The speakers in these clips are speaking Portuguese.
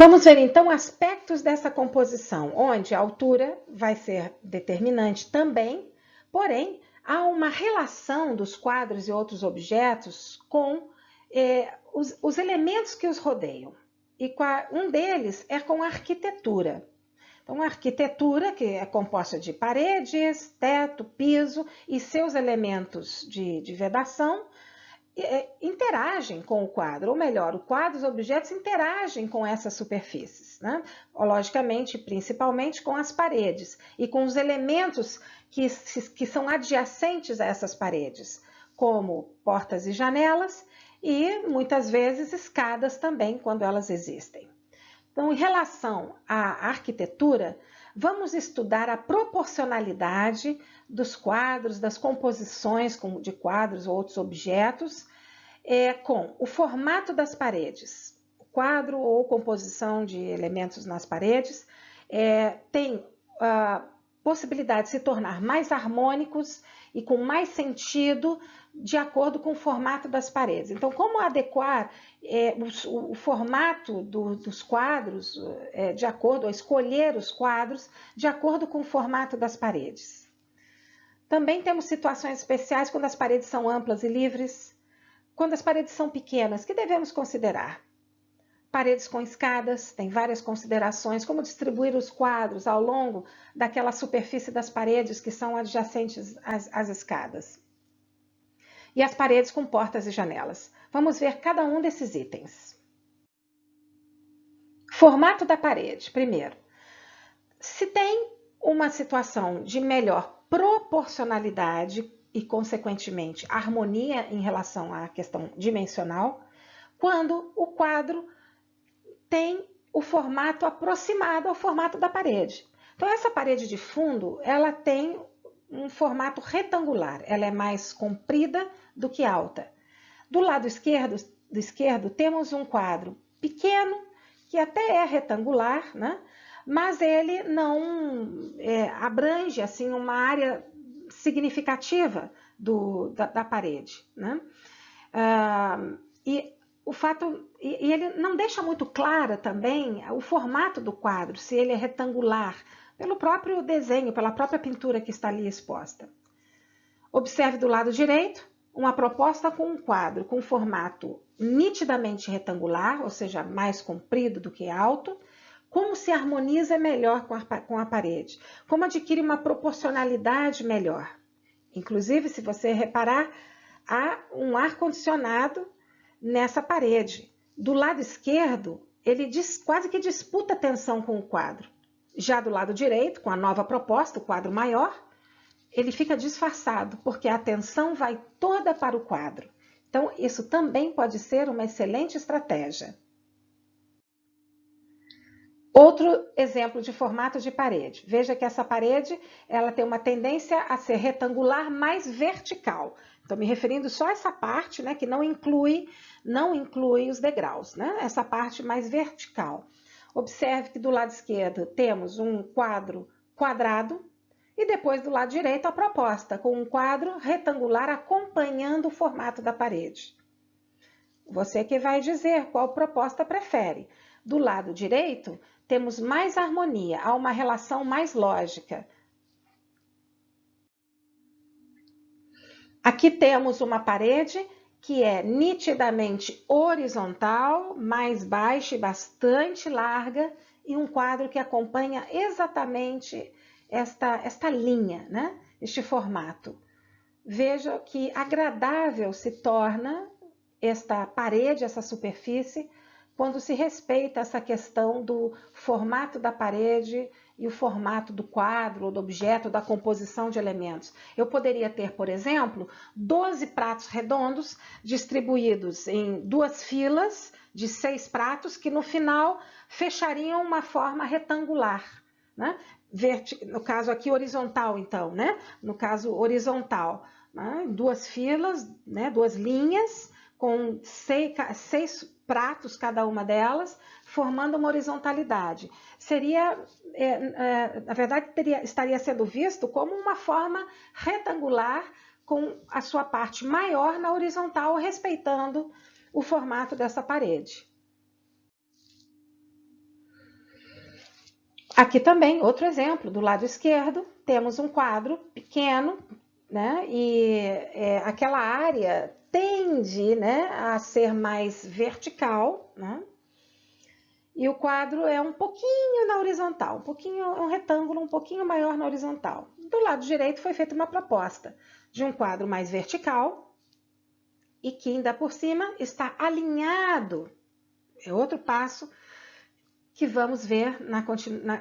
Vamos ver então aspectos dessa composição, onde a altura vai ser determinante também, porém há uma relação dos quadros e outros objetos com os elementos que os rodeiam. E um deles é com a arquitetura. Então, a arquitetura, que é composta de paredes, teto, piso e seus elementos de vedação, interagem com o quadro, ou melhor, o quadro e os objetos interagem com essas superfícies, né? Logicamente, principalmente com as paredes e com os elementos que são adjacentes a essas paredes, como portas e janelas e, muitas vezes, escadas também, quando elas existem. Então, em relação à arquitetura, vamos estudar a proporcionalidade dos quadros, das composições de quadros ou outros objetos, com o formato das paredes. O quadro ou composição de elementos nas paredes tem a possibilidade de se tornar mais harmônicos e com mais sentido de acordo com o formato das paredes. Então, como adequar o formato dos quadros de acordo, ou escolher os quadros de acordo com o formato das paredes. Também temos situações especiais quando as paredes são amplas e livres, quando as paredes são pequenas, que devemos considerar? Paredes com escadas, tem várias considerações, como distribuir os quadros ao longo daquela superfície das paredes que são adjacentes às escadas. E as paredes com portas e janelas. Vamos ver cada um desses itens. Formato da parede, primeiro. Se tem uma situação de melhor proporcionalidade e, consequentemente, harmonia em relação à questão dimensional, quando o quadro tem o formato aproximado ao formato da parede. Então, essa parede de fundo, ela tem um formato retangular, ela é mais comprida do que alta. Do lado esquerdo temos um quadro pequeno, que até é retangular, né? Mas ele não abrange assim, uma área significativa da parede, né? E ele não deixa muito clara também o formato do quadro, se ele é retangular, pelo próprio desenho, pela própria pintura que está ali exposta. Observe do lado direito uma proposta com um quadro com formato nitidamente retangular, ou seja, mais comprido do que alto. Como se harmoniza melhor com a parede? Como adquire uma proporcionalidade melhor? Inclusive, se você reparar, há um ar-condicionado nessa parede. Do lado esquerdo, ele quase que disputa tensão com o quadro. Já do lado direito, com a nova proposta, o quadro maior, ele fica disfarçado, porque a atenção vai toda para o quadro. Então, isso também pode ser uma excelente estratégia. Outro exemplo de formato de parede. Veja que essa parede ela tem uma tendência a ser retangular mais vertical. Estou me referindo só a essa parte, né, que não inclui os degraus, né? Essa parte mais vertical. Observe que do lado esquerdo temos um quadro quadrado e depois do lado direito a proposta, com um quadro retangular acompanhando o formato da parede. Você que vai dizer qual proposta prefere. Do lado direito, temos mais harmonia, há uma relação mais lógica. Aqui temos uma parede que é nitidamente horizontal, mais baixa e bastante larga, e um quadro que acompanha exatamente esta linha, né? Este formato. Veja que agradável se torna esta parede, essa superfície, quando se respeita essa questão do formato da parede e o formato do quadro, ou do objeto, da composição de elementos. Eu poderia ter, por exemplo, 12 pratos redondos distribuídos em 2 filas de 6 pratos que no final fechariam uma forma retangular, né? No caso aqui horizontal, então, né? No caso horizontal, né? 2 filas, né? 2 linhas com 6 pratos cada uma delas, formando uma horizontalidade. Seria, na verdade, estaria sendo visto como uma forma retangular com a sua parte maior na horizontal, respeitando o formato dessa parede. Aqui também, outro exemplo, do lado esquerdo, temos um quadro pequeno, né? E aquela área tende, né, a ser mais vertical, né? E o quadro é um pouquinho na horizontal, um retângulo um pouquinho maior na horizontal. Do lado direito foi feita uma proposta de um quadro mais vertical e que ainda por cima está alinhado. É outro passo que vamos ver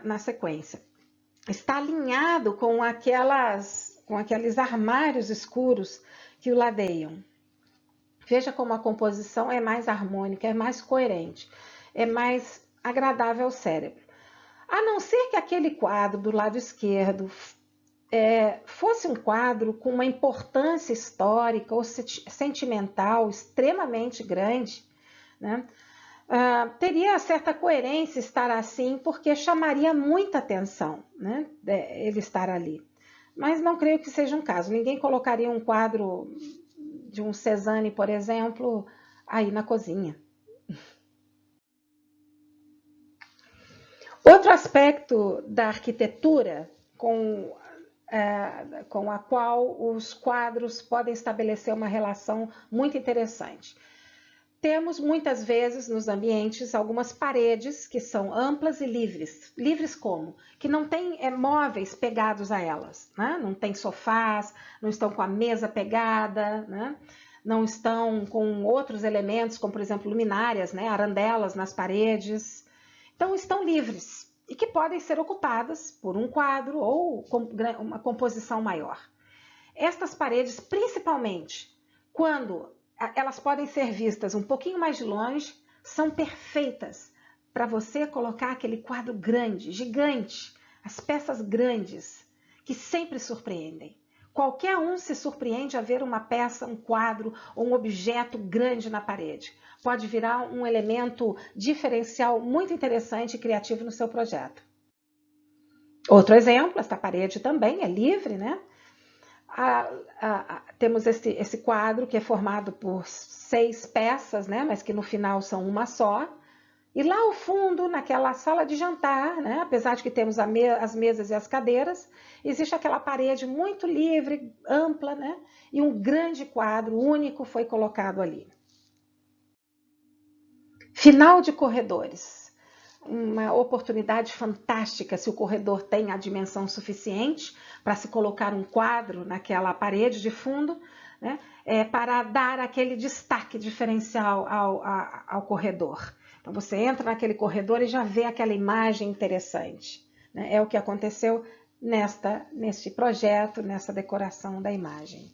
na sequência. Está alinhado com aqueles armários escuros que o ladeiam. Veja como a composição é mais harmônica, é mais coerente, é mais agradável ao cérebro. A não ser que aquele quadro do lado esquerdo fosse um quadro com uma importância histórica ou sentimental extremamente grande, né? Teria certa coerência estar assim, porque chamaria muita atenção, né, ele estar ali. Mas não creio que seja um caso. Ninguém colocaria um quadro de um Cézanne, por exemplo, aí na cozinha. Outro aspecto da arquitetura com a qual os quadros podem estabelecer uma relação muito interessante. Temos muitas vezes nos ambientes algumas paredes que são amplas e livres. Livres como? Que não tem móveis pegados a elas, né? Não tem sofás, não estão com a mesa pegada, né? Não estão com outros elementos, como por exemplo luminárias, né? Arandelas nas paredes. Então estão livres e que podem ser ocupadas por um quadro ou uma composição maior. Estas paredes, principalmente quando elas podem ser vistas um pouquinho mais de longe, são perfeitas para você colocar aquele quadro grande, gigante, as peças grandes, que sempre surpreendem. Qualquer um se surpreende a ver uma peça, um quadro ou um objeto grande na parede. Pode virar um elemento diferencial muito interessante e criativo no seu projeto. Outro exemplo, esta parede também é livre, né? Temos esse quadro que é formado por 6 peças, né, mas que no final são uma só. E lá ao fundo, naquela sala de jantar, né, apesar de que temos as mesas e as cadeiras, existe aquela parede muito livre, ampla, né, e um grande quadro único foi colocado ali. Final de corredores. Uma oportunidade fantástica se o corredor tem a dimensão suficiente para se colocar um quadro naquela parede de fundo, né, para dar aquele destaque diferencial ao corredor. Então você entra naquele corredor e já vê aquela imagem interessante, né? É o que aconteceu neste projeto, nessa decoração da imagem.